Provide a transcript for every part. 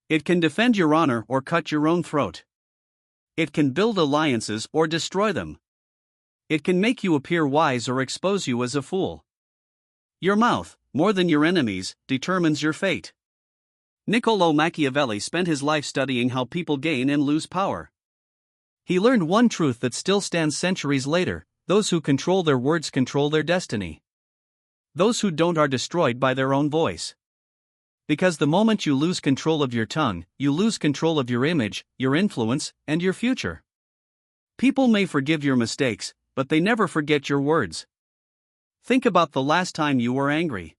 It can defend your honor or cut your own throat. It can build alliances or destroy them. It can make you appear wise or expose you as a fool. Your mouth, more than your enemies, determines your fate. Niccolò Machiavelli spent his life studying how people gain and lose power. He learned one truth that still stands centuries later: those who control their words control their destiny. Those who don't are destroyed by their own voice. Because the moment you lose control of your tongue, you lose control of your image, your influence, and your future. People may forgive your mistakes, but they never forget your words. Think about the last time you were angry.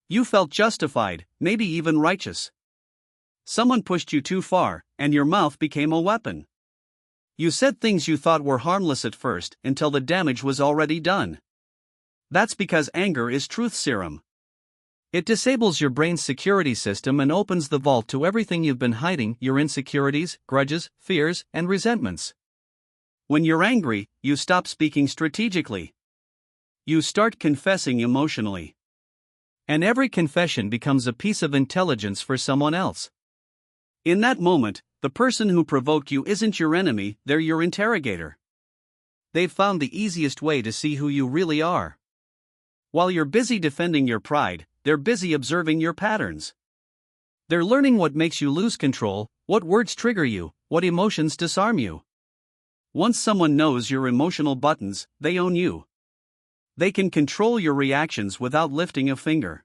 You felt justified, maybe even righteous. Someone pushed you too far, and your mouth became a weapon. You said things you thought were harmless at first, until the damage was already done. That's because anger is truth serum. It disables your brain's security system and opens the vault to everything you've been hiding: your insecurities, grudges, fears, and resentments. When you're angry, you stop speaking strategically. You start confessing emotionally. And every confession becomes a piece of intelligence for someone else. In that moment, the person who provoked you isn't your enemy, they're your interrogator. They've found the easiest way to see who you really are. While you're busy defending your pride, they're busy observing your patterns. They're learning what makes you lose control, what words trigger you, what emotions disarm you. Once someone knows your emotional buttons, they own you. They can control your reactions without lifting a finger.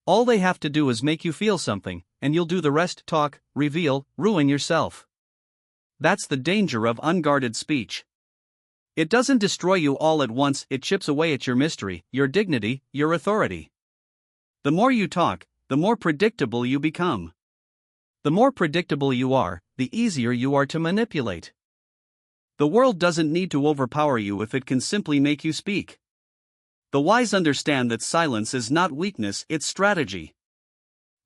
All they have to do is make you feel something, and you'll do the rest: talk, reveal, ruin yourself. That's the danger of unguarded speech. It doesn't destroy you all at once, it chips away at your mystery, your dignity, your authority. The more you talk, the more predictable you become. The more predictable you are, the easier you are to manipulate. The world doesn't need to overpower you if it can simply make you speak. The wise understand that silence is not weakness, it's strategy.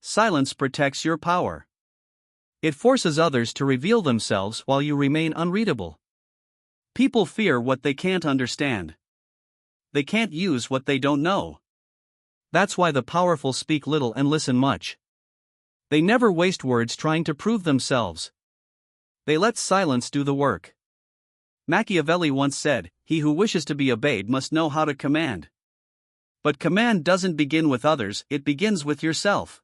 Silence protects your power. It forces others to reveal themselves while you remain unreadable. People fear what they can't understand. They can't use what they don't know. That's why the powerful speak little and listen much. They never waste words trying to prove themselves. They let silence do the work. Machiavelli once said, "He who wishes to be obeyed must know how to command." But command doesn't begin with others, it begins with yourself.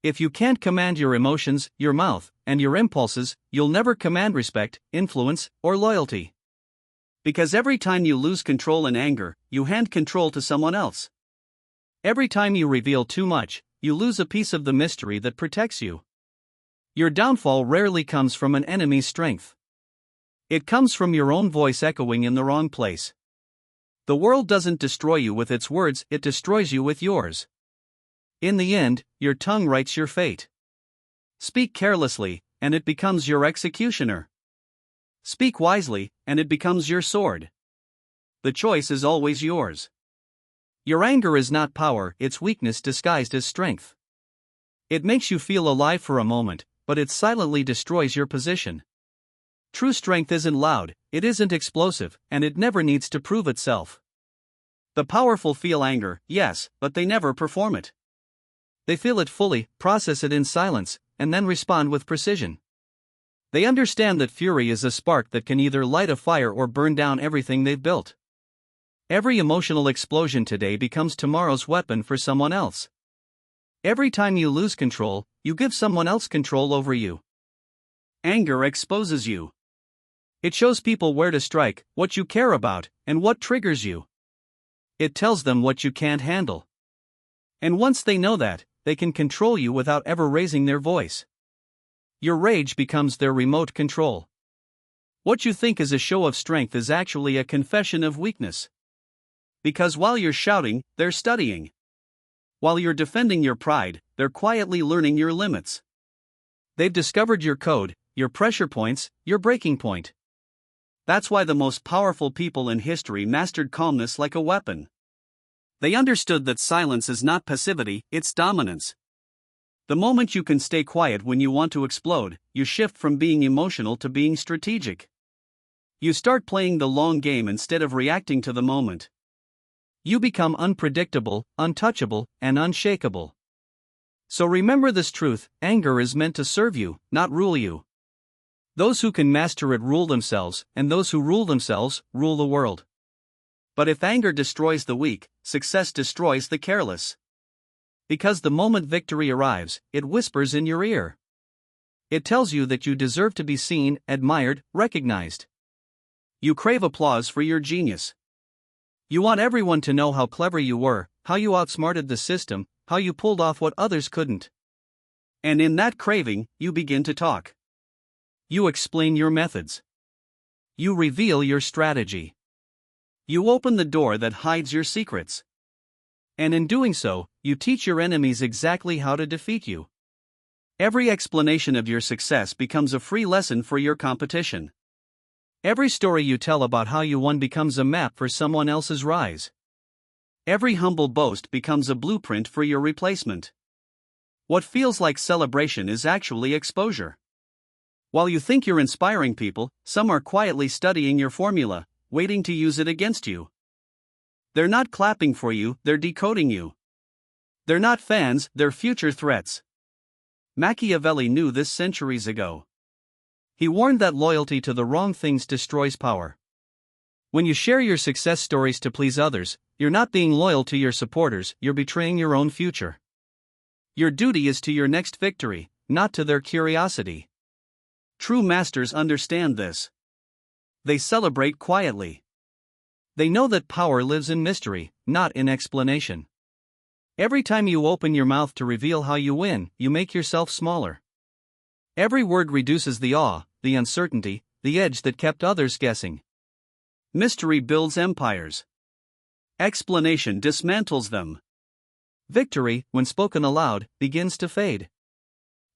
If you can't command your emotions, your mouth, and your impulses, you'll never command respect, influence, or loyalty. Because every time you lose control in anger, you hand control to someone else. Every time you reveal too much, you lose a piece of the mystery that protects you. Your downfall rarely comes from an enemy's strength. It comes from your own voice echoing in the wrong place. The world doesn't destroy you with its words, it destroys you with yours. In the end, your tongue writes your fate. Speak carelessly, and it becomes your executioner. Speak wisely, and it becomes your sword. The choice is always yours. Your anger is not power, it's weakness disguised as strength. It makes you feel alive for a moment, but it silently destroys your position. True strength isn't loud, it isn't explosive, and it never needs to prove itself. The powerful feel anger, yes, but they never perform it. They feel it fully, process it in silence, and then respond with precision. They understand that fury is a spark that can either light a fire or burn down everything they've built. Every emotional explosion today becomes tomorrow's weapon for someone else. Every time you lose control, you give someone else control over you. Anger exposes you. It shows people where to strike, what you care about, and what triggers you. It tells them what you can't handle. And once they know that, they can control you without ever raising their voice. Your rage becomes their remote control. What you think is a show of strength is actually a confession of weakness. Because while you're shouting, they're studying. While you're defending your pride, they're quietly learning your limits. They've discovered your code, your pressure points, your breaking point. That's why the most powerful people in history mastered calmness like a weapon. They understood that silence is not passivity, it's dominance. The moment you can stay quiet when you want to explode, you shift from being emotional to being strategic. You start playing the long game instead of reacting to the moment. You become unpredictable, untouchable, and unshakable. So remember this truth: anger is meant to serve you, not rule you. Those who can master it rule themselves, and those who rule themselves rule the world. But if anger destroys the weak, success destroys the careless. Because the moment victory arrives, it whispers in your ear. It tells you that you deserve to be seen, admired, recognized. You crave applause for your genius. You want everyone to know how clever you were, how you outsmarted the system, how you pulled off what others couldn't. And in that craving, you begin to talk. You explain your methods. You reveal your strategy. You open the door that hides your secrets. And in doing so, you teach your enemies exactly how to defeat you. Every explanation of your success becomes a free lesson for your competition. Every story you tell about how you won becomes a map for someone else's rise. Every humble boast becomes a blueprint for your replacement. What feels like celebration is actually exposure. While you think you're inspiring people, some are quietly studying your formula, waiting to use it against you. They're not clapping for you, they're decoding you. They're not fans, they're future threats. Machiavelli knew this centuries ago. He warned that loyalty to the wrong things destroys power. When you share your success stories to please others, you're not being loyal to your supporters, you're betraying your own future. Your duty is to your next victory, not to their curiosity. True masters understand this. They celebrate quietly. They know that power lives in mystery, not in explanation. Every time you open your mouth to reveal how you win, you make yourself smaller. Every word reduces the awe, the uncertainty, the edge that kept others guessing. Mystery builds empires. Explanation dismantles them. Victory, when spoken aloud, begins to fade.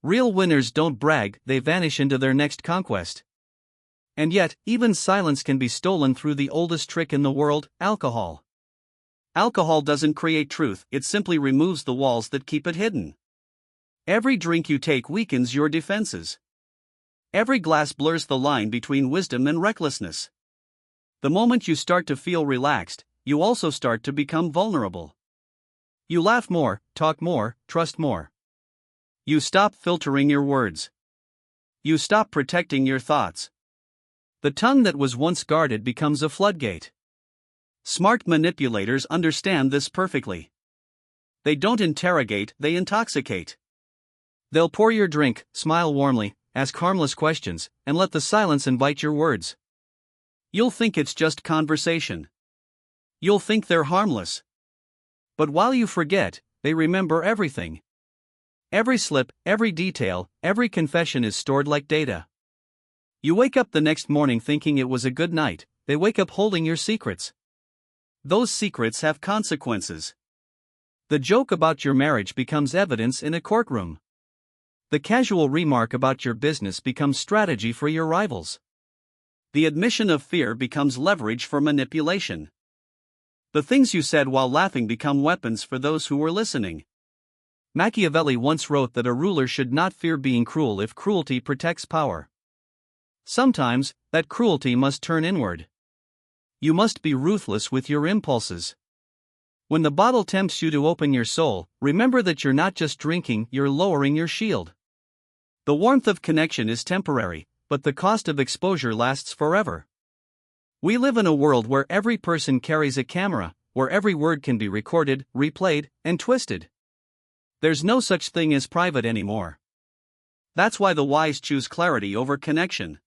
Real winners don't brag, they vanish into their next conquest. And yet, even silence can be stolen through the oldest trick in the world: alcohol. Alcohol doesn't create truth, it simply removes the walls that keep it hidden. Every drink you take weakens your defenses. Every glass blurs the line between wisdom and recklessness. The moment you start to feel relaxed, you also start to become vulnerable. You laugh more, talk more, trust more. You stop filtering your words. You stop protecting your thoughts. The tongue that was once guarded becomes a floodgate. Smart manipulators understand this perfectly. They don't interrogate, they intoxicate. They'll pour your drink, smile warmly, ask harmless questions, and let the silence invite your words. You'll think it's just conversation. You'll think they're harmless. But while you forget, they remember everything. Every slip, every detail, every confession is stored like data. You wake up the next morning thinking it was a good night, they wake up holding your secrets. Those secrets have consequences. The joke about your marriage becomes evidence in a courtroom. The casual remark about your business becomes strategy for your rivals. The admission of fear becomes leverage for manipulation. The things you said while laughing become weapons for those who were listening. Machiavelli once wrote that a ruler should not fear being cruel if cruelty protects power. Sometimes, that cruelty must turn inward. You must be ruthless with your impulses. When the bottle tempts you to open your soul, remember that you're not just drinking, you're lowering your shield. The warmth of connection is temporary, but the cost of exposure lasts forever. We live in a world where every person carries a camera, where every word can be recorded, replayed, and twisted. There's no such thing as private anymore. That's why the wise choose clarity over connection.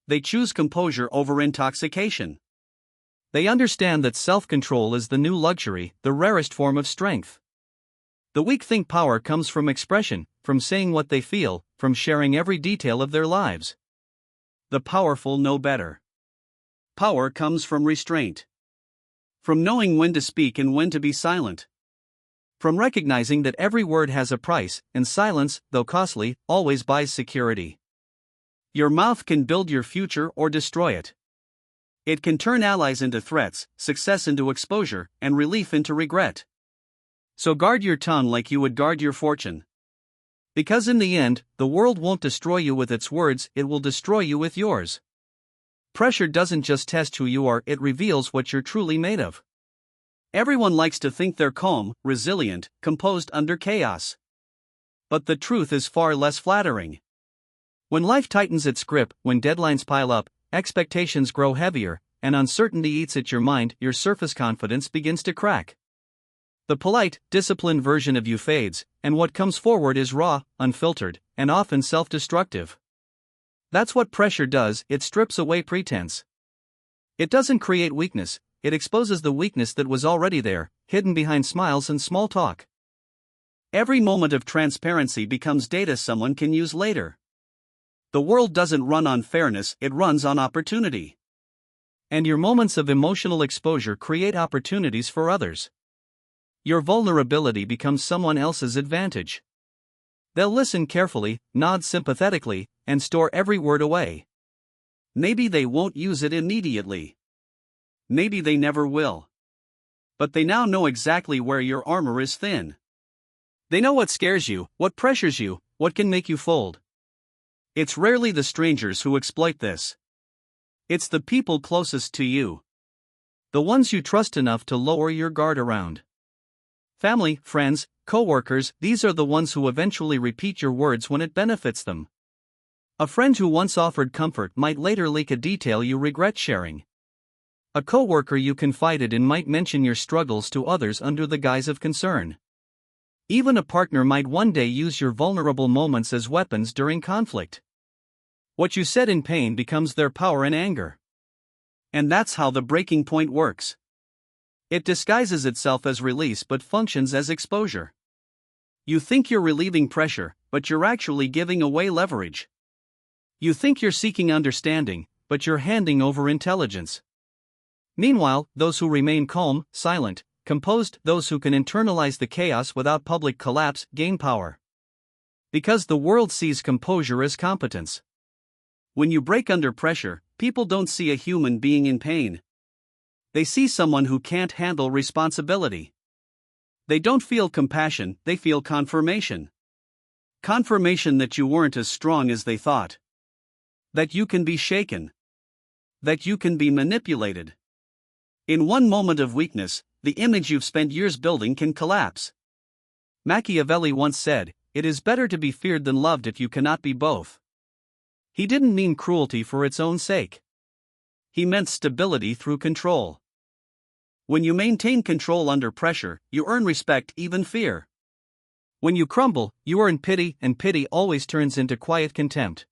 They choose composure over intoxication. They understand that self-control is the new luxury, the rarest form of strength. The weak think power comes from expression, from saying what they feel, from sharing every detail of their lives. The powerful know better. Power comes from restraint. From knowing when to speak and when to be silent. From recognizing that every word has a price, and silence, though costly, always buys security. Your mouth can build your future or destroy it. It can turn allies into threats, success into exposure, and relief into regret. So guard your tongue like you would guard your fortune. Because in the end, the world won't destroy you with its words, it will destroy you with yours. Pressure doesn't just test who you are, it reveals what you're truly made of. Everyone likes to think they're calm, resilient, composed under chaos. But the truth is far less flattering. When life tightens its grip, when deadlines pile up, expectations grow heavier, and uncertainty eats at your mind, your surface confidence begins to crack. The polite, disciplined version of you fades, and what comes forward is raw, unfiltered, and often self-destructive. That's what pressure does, it strips away pretense. It doesn't create weakness, it exposes the weakness that was already there, hidden behind smiles and small talk. Every moment of transparency becomes data someone can use later. The world doesn't run on fairness, it runs on opportunity. And your moments of emotional exposure create opportunities for others. Your vulnerability becomes someone else's advantage. They'll listen carefully, nod sympathetically, and store every word away. Maybe they won't use it immediately. Maybe they never will. But they now know exactly where your armor is thin. They know what scares you, what pressures you, what can make you fold. It's rarely the strangers who exploit this. It's the people closest to you. The ones you trust enough to lower your guard around. Family, friends, co-workers, these are the ones who eventually repeat your words when it benefits them. A friend who once offered comfort might later leak a detail you regret sharing. A co-worker you confided in might mention your struggles to others under the guise of concern. Even a partner might one day use your vulnerable moments as weapons during conflict. What you said in pain becomes their power in anger. And that's how the breaking point works. It disguises itself as release but functions as exposure. You think you're relieving pressure, but you're actually giving away leverage. You think you're seeking understanding, but you're handing over intelligence. Meanwhile, those who remain calm, silent, composed, those who can internalize the chaos without public collapse, gain power. Because the world sees composure as competence. When you break under pressure, people don't see a human being in pain. They see someone who can't handle responsibility. They don't feel compassion, they feel confirmation. Confirmation that you weren't as strong as they thought. That you can be shaken. That you can be manipulated. In one moment of weakness, the image you've spent years building can collapse. Machiavelli once said, "It is better to be feared than loved if you cannot be both." He didn't mean cruelty for its own sake. He meant stability through control. When you maintain control under pressure, you earn respect, even fear. When you crumble, you earn pity, and pity always turns into quiet contempt.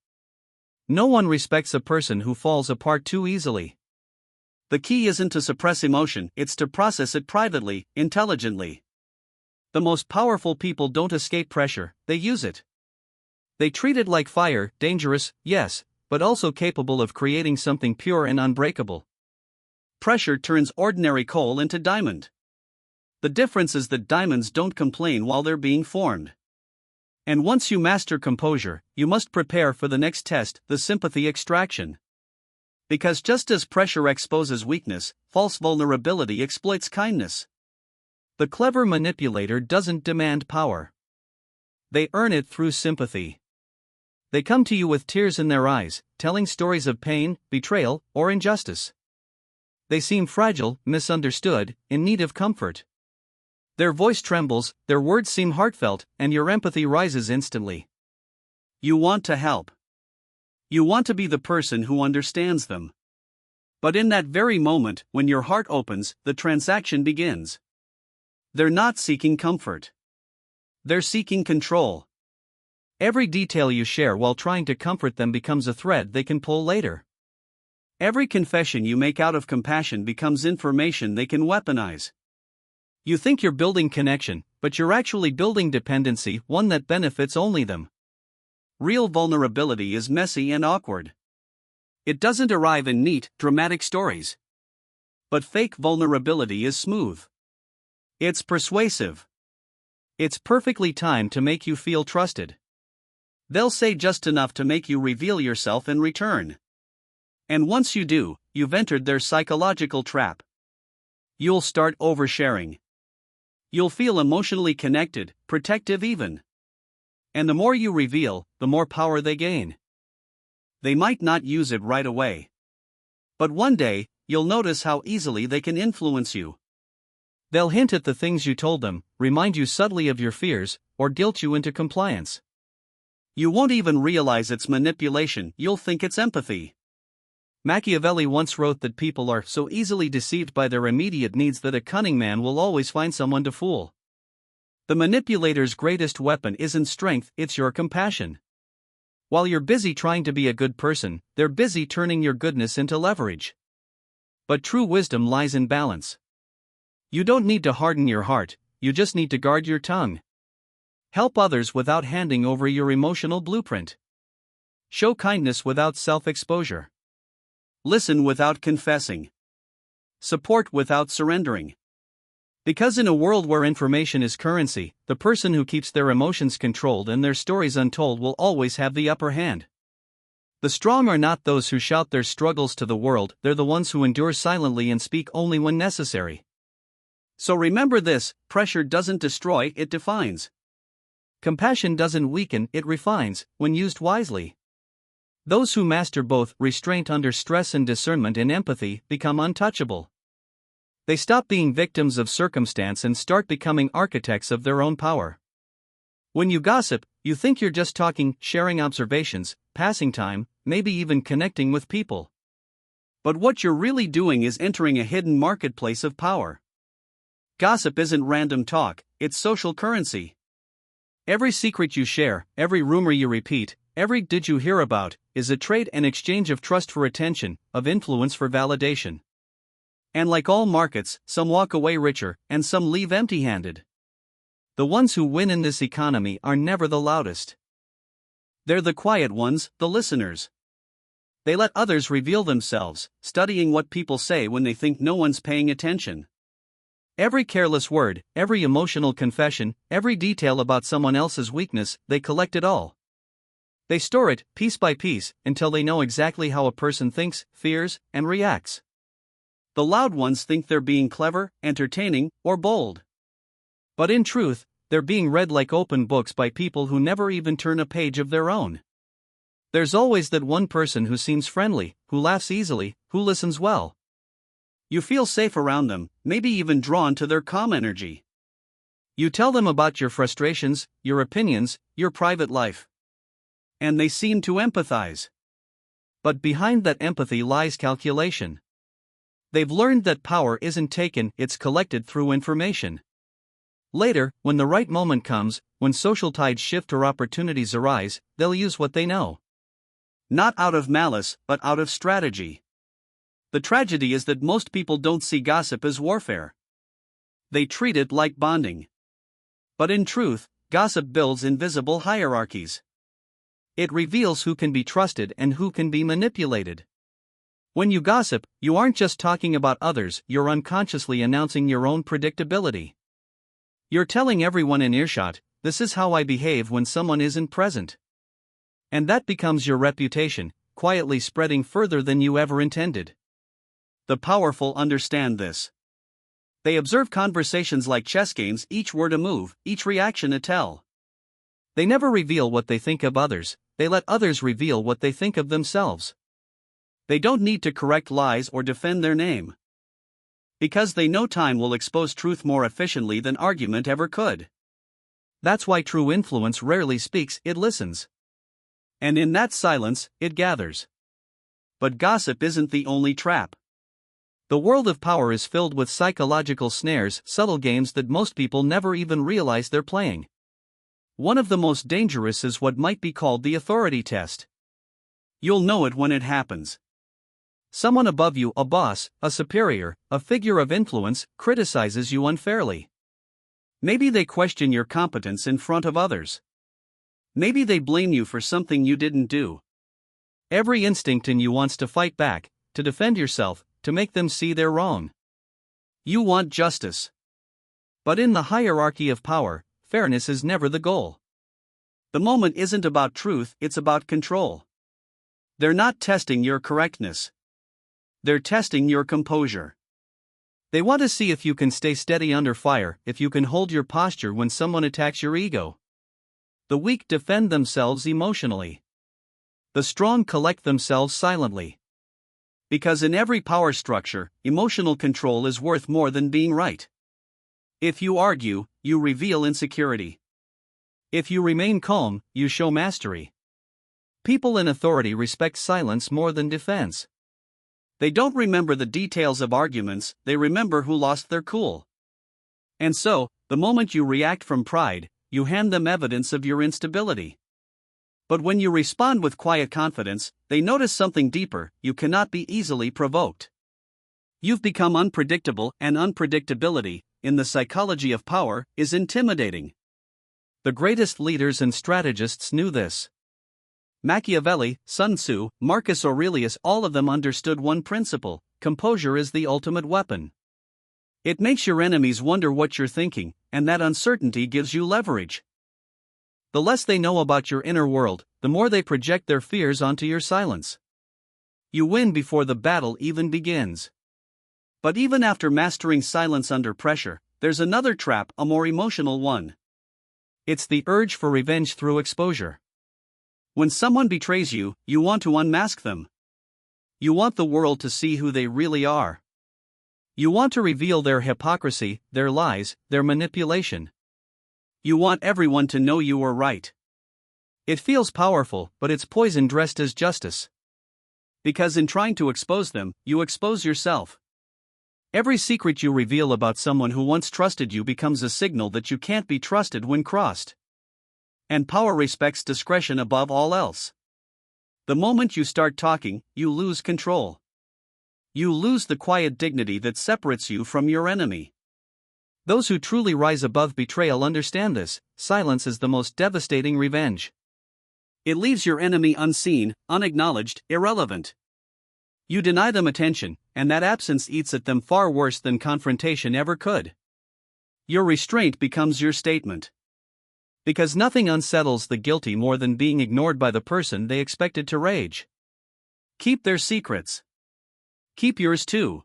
No one respects a person who falls apart too easily. The key isn't to suppress emotion, it's to process it privately, intelligently. The most powerful people don't escape pressure, they use it. They treat it like fire, dangerous, yes, but also capable of creating something pure and unbreakable. Pressure turns ordinary coal into diamond. The difference is that diamonds don't complain while they're being formed. And once you master composure, you must prepare for the next test, the sympathy extraction. Because just as pressure exposes weakness, false vulnerability exploits kindness. The clever manipulator doesn't demand power. They earn it through sympathy. They come to you with tears in their eyes, telling stories of pain, betrayal, or injustice. They seem fragile, misunderstood, in need of comfort. Their voice trembles, their words seem heartfelt, and your empathy rises instantly. You want to help. You want to be the person who understands them. But in that very moment, when your heart opens, the transaction begins. They're not seeking comfort. They're seeking control. Every detail you share while trying to comfort them becomes a thread they can pull later. Every confession you make out of compassion becomes information they can weaponize. You think you're building connection, but you're actually building dependency, one that benefits only them. Real vulnerability is messy and awkward. It doesn't arrive in neat, dramatic stories. But fake vulnerability is smooth. It's persuasive. It's perfectly timed to make you feel trusted. They'll say just enough to make you reveal yourself in return. And once you do, you've entered their psychological trap. You'll start oversharing. You'll feel emotionally connected, protective even. And the more you reveal, the more power they gain. They might not use it right away. But one day, you'll notice how easily they can influence you. They'll hint at the things you told them, remind you subtly of your fears, or guilt you into compliance. You won't even realize it's manipulation, you'll think it's empathy. Machiavelli once wrote that people are so easily deceived by their immediate needs that a cunning man will always find someone to fool. The manipulator's greatest weapon isn't strength, it's your compassion. While you're busy trying to be a good person, they're busy turning your goodness into leverage. But true wisdom lies in balance. You don't need to harden your heart, you just need to guard your tongue. Help others without handing over your emotional blueprint. Show kindness without self-exposure. Listen without confessing. Support without surrendering. Because in a world where information is currency, the person who keeps their emotions controlled and their stories untold will always have the upper hand. The strong are not those who shout their struggles to the world, they're the ones who endure silently and speak only when necessary. So remember this: pressure doesn't destroy, it defines. Compassion doesn't weaken, it refines, when used wisely. Those who master both restraint under stress and discernment in empathy become untouchable. They stop being victims of circumstance and start becoming architects of their own power. When you gossip, you think you're just talking, sharing observations, passing time, maybe even connecting with people. But what you're really doing is entering a hidden marketplace of power. Gossip isn't random talk, it's social currency. Every secret you share, every rumor you repeat, every did you hear about, is a trade and exchange of trust for attention, of influence for validation. And like all markets, some walk away richer, and some leave empty-handed. The ones who win in this economy are never the loudest. They're the quiet ones, the listeners. They let others reveal themselves, studying what people say when they think no one's paying attention. Every careless word, every emotional confession, every detail about someone else's weakness, they collect it all. They store it, piece by piece, until they know exactly how a person thinks, fears, and reacts. The loud ones think they're being clever, entertaining, or bold. But in truth, they're being read like open books by people who never even turn a page of their own. There's always that one person who seems friendly, who laughs easily, who listens well. You feel safe around them, maybe even drawn to their calm energy. You tell them about your frustrations, your opinions, your private life. And they seem to empathize. But behind that empathy lies calculation. They've learned that power isn't taken, it's collected through information. Later, when the right moment comes, when social tides shift or opportunities arise, they'll use what they know. Not out of malice, but out of strategy. The tragedy is that most people don't see gossip as warfare. They treat it like bonding. But in truth, gossip builds invisible hierarchies. It reveals who can be trusted and who can be manipulated. When you gossip, you aren't just talking about others, you're unconsciously announcing your own predictability. You're telling everyone in earshot, this is how I behave when someone isn't present. And that becomes your reputation, quietly spreading further than you ever intended. The powerful understand this. They observe conversations like chess games, each word a move, each reaction a tell. They never reveal what they think of others, they let others reveal what they think of themselves. They don't need to correct lies or defend their name. Because they know time will expose truth more efficiently than argument ever could. That's why true influence rarely speaks, it listens. And in that silence, it gathers. But gossip isn't the only trap. The world of power is filled with psychological snares, subtle games that most people never even realize they're playing. One of the most dangerous is what might be called the authority test. You'll know it when it happens. Someone above you, a boss, a superior, a figure of influence, criticizes you unfairly. Maybe they question your competence in front of others. Maybe they blame you for something you didn't do. Every instinct in you wants to fight back, to defend yourself, to make them see they're wrong. You want justice. But in the hierarchy of power, fairness is never the goal. The moment isn't about truth, it's about control. They're not testing your correctness. They're testing your composure. They want to see if you can stay steady under fire, if you can hold your posture when someone attacks your ego. The weak defend themselves emotionally. The strong collect themselves silently. Because in every power structure, emotional control is worth more than being right. If you argue, you reveal insecurity. If you remain calm, you show mastery. People in authority respect silence more than defense. They don't remember the details of arguments, they remember who lost their cool. And so, the moment you react from pride, you hand them evidence of your instability. But when you respond with quiet confidence, they notice something deeper: you cannot be easily provoked. You've become unpredictable, and unpredictability, in the psychology of power, is intimidating. The greatest leaders and strategists knew this. Machiavelli, Sun Tzu, Marcus Aurelius, all of them understood one principle: composure is the ultimate weapon. It makes your enemies wonder what you're thinking, and that uncertainty gives you leverage. The less they know about your inner world, the more they project their fears onto your silence. You win before the battle even begins. But even after mastering silence under pressure, there's another trap, a more emotional one. It's the urge for revenge through exposure. When someone betrays you, you want to unmask them. You want the world to see who they really are. You want to reveal their hypocrisy, their lies, their manipulation. You want everyone to know you were right. It feels powerful, but it's poison dressed as justice. Because in trying to expose them, you expose yourself. Every secret you reveal about someone who once trusted you becomes a signal that you can't be trusted when crossed. And power respects discretion above all else. The moment you start talking, you lose control. You lose the quiet dignity that separates you from your enemy. Those who truly rise above betrayal understand this: silence is the most devastating revenge. It leaves your enemy unseen, unacknowledged, irrelevant. You deny them attention, and that absence eats at them far worse than confrontation ever could. Your restraint becomes your statement. Because nothing unsettles the guilty more than being ignored by the person they expected to rage. Keep their secrets. Keep yours too.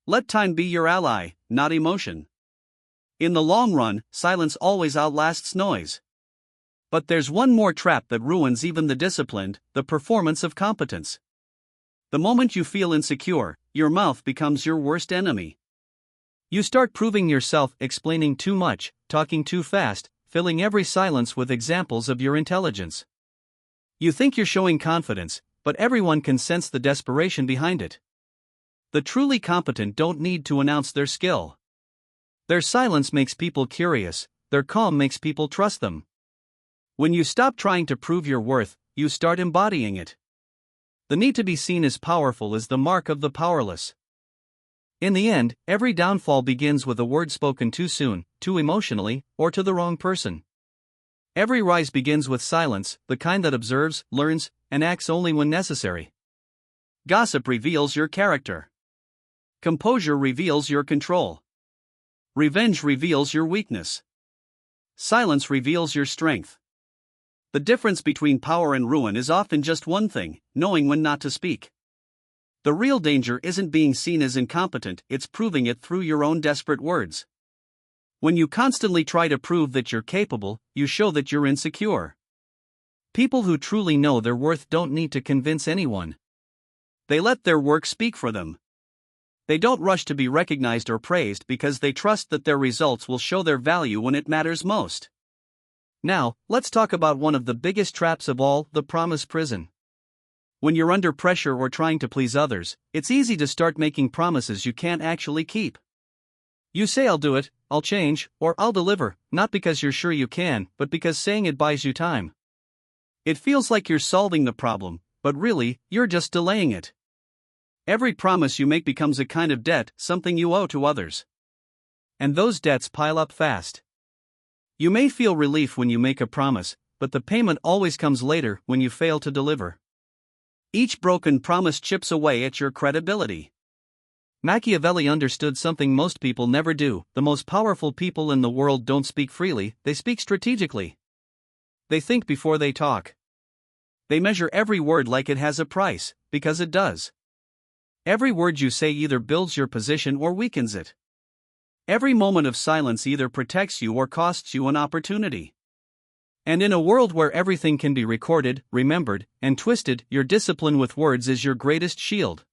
Let time be your ally, not emotion. In the long run, silence always outlasts noise. But there's one more trap that ruins even the disciplined: the performance of competence. The moment you feel insecure, your mouth becomes your worst enemy. You start proving yourself, explaining too much, talking too fast, filling every silence with examples of your intelligence. You think you're showing confidence, but everyone can sense the desperation behind it. The truly competent don't need to announce their skill. Their silence makes people curious, their calm makes people trust them. When you stop trying to prove your worth, you start embodying it. The need to be seen as powerful is the mark of the powerless. In the end, every downfall begins with a word spoken too soon, too emotionally, or to the wrong person. Every rise begins with silence, the kind that observes, learns, and acts only when necessary. Gossip reveals your character. Composure reveals your control. Revenge reveals your weakness. Silence reveals your strength. The difference between power and ruin is often just one thing: knowing when not to speak. The real danger isn't being seen as incompetent, it's proving it through your own desperate words. When you constantly try to prove that you're capable, you show that you're insecure. People who truly know their worth don't need to convince anyone. They let their work speak for them. They don't rush to be recognized or praised because they trust that their results will show their value when it matters most. Now, let's talk about one of the biggest traps of all: the promise prison. When you're under pressure or trying to please others, it's easy to start making promises you can't actually keep. You say "I'll do it, I'll change, or I'll deliver," not because you're sure you can, but because saying it buys you time. It feels like you're solving the problem, but really, you're just delaying it. Every promise you make becomes a kind of debt, something you owe to others. And those debts pile up fast. You may feel relief when you make a promise, but the payment always comes later, when you fail to deliver. Each broken promise chips away at your credibility. Machiavelli understood something most people never do: the most powerful people in the world don't speak freely, they speak strategically. They think before they talk. They measure every word like it has a price, because it does. Every word you say either builds your position or weakens it. Every moment of silence either protects you or costs you an opportunity. And in a world where everything can be recorded, remembered, and twisted, your discipline with words is your greatest shield.